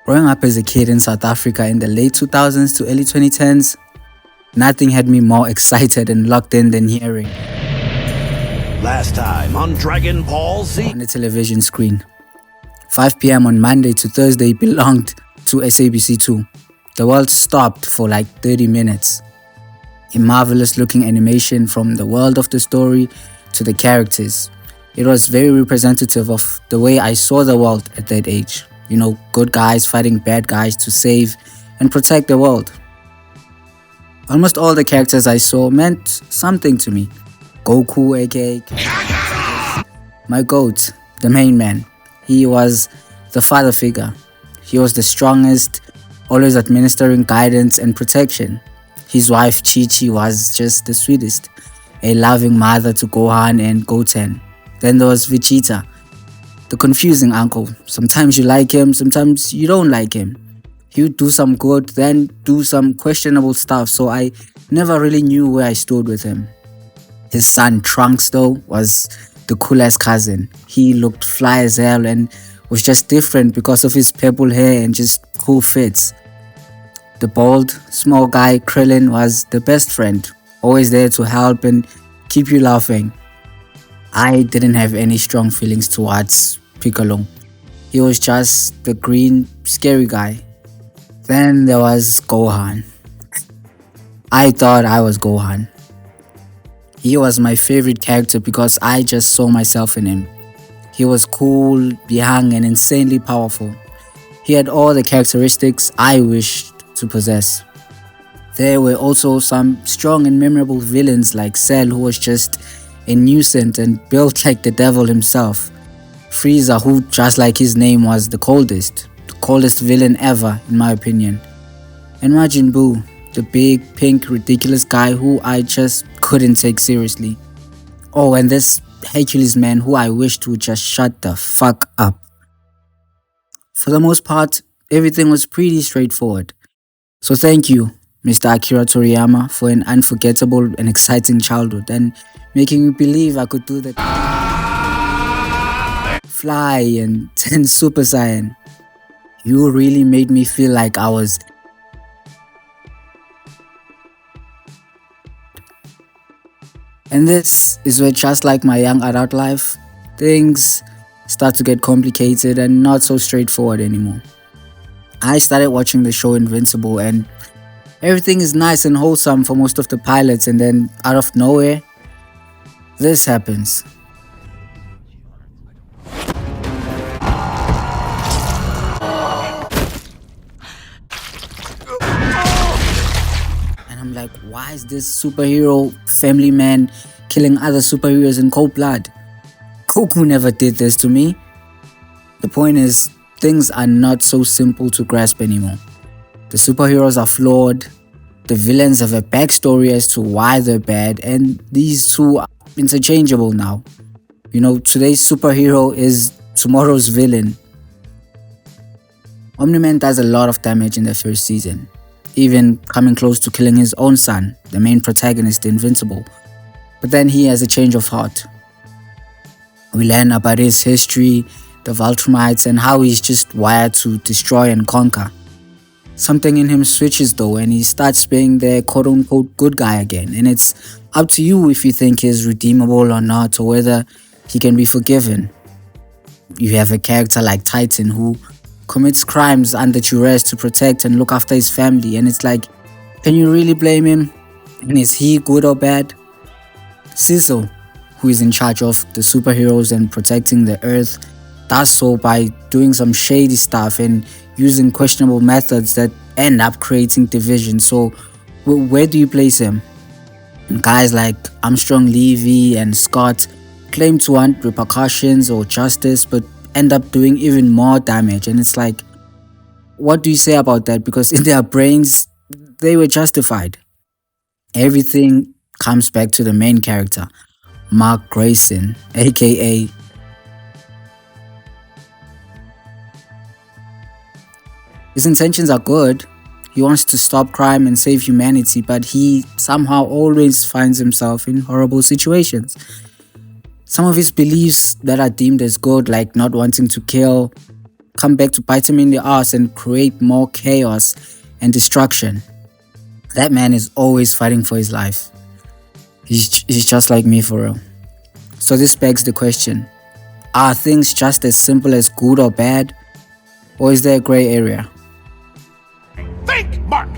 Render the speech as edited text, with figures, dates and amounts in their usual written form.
Growing up as a kid in South Africa in the late 2000s to early 2010s, nothing had me more excited and locked in than hearing Last time on Dragon Ball Z. on the television screen. 5 p.m. on Monday to Thursday belonged to SABC2. The world stopped for like 30 minutes. A marvelous looking animation from the world of the story to the characters. It was very representative of the way I saw the world at that age. You know, good guys fighting bad guys to save and protect the world. Almost all the characters I saw meant something to me. Goku, aka my GOAT, the main man. He was the father figure. He was the strongest, always administering guidance and protection. His wife Chi-Chi was just the sweetest, a loving mother to Gohan and Goten. Then there was Vegeta, the confusing uncle. Sometimes you like him, sometimes you don't like him. He would do some good, then do some questionable stuff, so I never really knew where I stood with him. His son Trunks, though, was the coolest cousin. He looked fly as hell and was just different because of his purple hair and just cool fits. The bald, small guy Krillin was the best friend, always there to help and keep you laughing. I didn't have any strong feelings towards Piccolo. He was just the green, scary guy. Then there was Gohan. I thought I was Gohan. He was my favorite character because I just saw myself in him. He was cool, young, and insanely powerful. He had all the characteristics I wished to possess. There were also some strong and memorable villains like Cell, who was just a nuisance and built like the devil himself. Frieza, who just like his name was the coldest villain ever in my opinion. And Majin Buu, the big, pink, ridiculous guy who I just couldn't take seriously. Oh, and this Hercules man who I wished would just shut the fuck up. For the most part, everything was pretty straightforward. So thank you, Mr. Akira Toriyama, for an unforgettable and exciting childhood and making me believe I could do that fly and turn Super Saiyan. You really made me feel like I was And this is where, just like my young adult life, things start to get complicated and not so straightforward anymore. I started watching the show Invincible and everything is nice and wholesome for most of the pilots, and then out of nowhere, this happens. And I'm like, why is this superhero family man killing other superheroes in cold blood? Goku never did this to me. The point is, things are not so simple to grasp anymore. The superheroes are flawed, the villains have a backstory as to why they're bad, and these two are interchangeable now. You know, today's superhero is tomorrow's villain. Omni-Man does a lot of damage in the first season, even coming close to killing his own son, the main protagonist, Invincible. But then he has a change of heart. We learn about his history, the Viltrumites, and how he's just wired to destroy and conquer. Something in him switches though, and he starts being the quote-unquote good guy again, and it's up to you if you think he's redeemable or not, or whether he can be forgiven. You have a character like Titan who commits crimes under duress to protect and look after his family, and it's like, can you really blame him? And is he good or bad? Cecil, who is in charge of the superheroes and protecting the Earth, does so by doing some shady stuff and using questionable methods that end up creating division. So where do you place him? And guys like Armstrong Levy and Scott claim to want repercussions or justice, but end up doing even more damage. And it's like, what do you say about that? Because in their brains, they were justified. Everything comes back to the main character, Mark Grayson, aka his intentions are good. He wants to stop crime and save humanity, but he somehow always finds himself in horrible situations. Some of his beliefs that are deemed as good, like not wanting to kill, come back to bite him in the ass and create more chaos and destruction. That man is always fighting for his life. He's just like me for real. So this begs the question, are things just as simple as good or bad? Or is there a gray area? Think, Mark!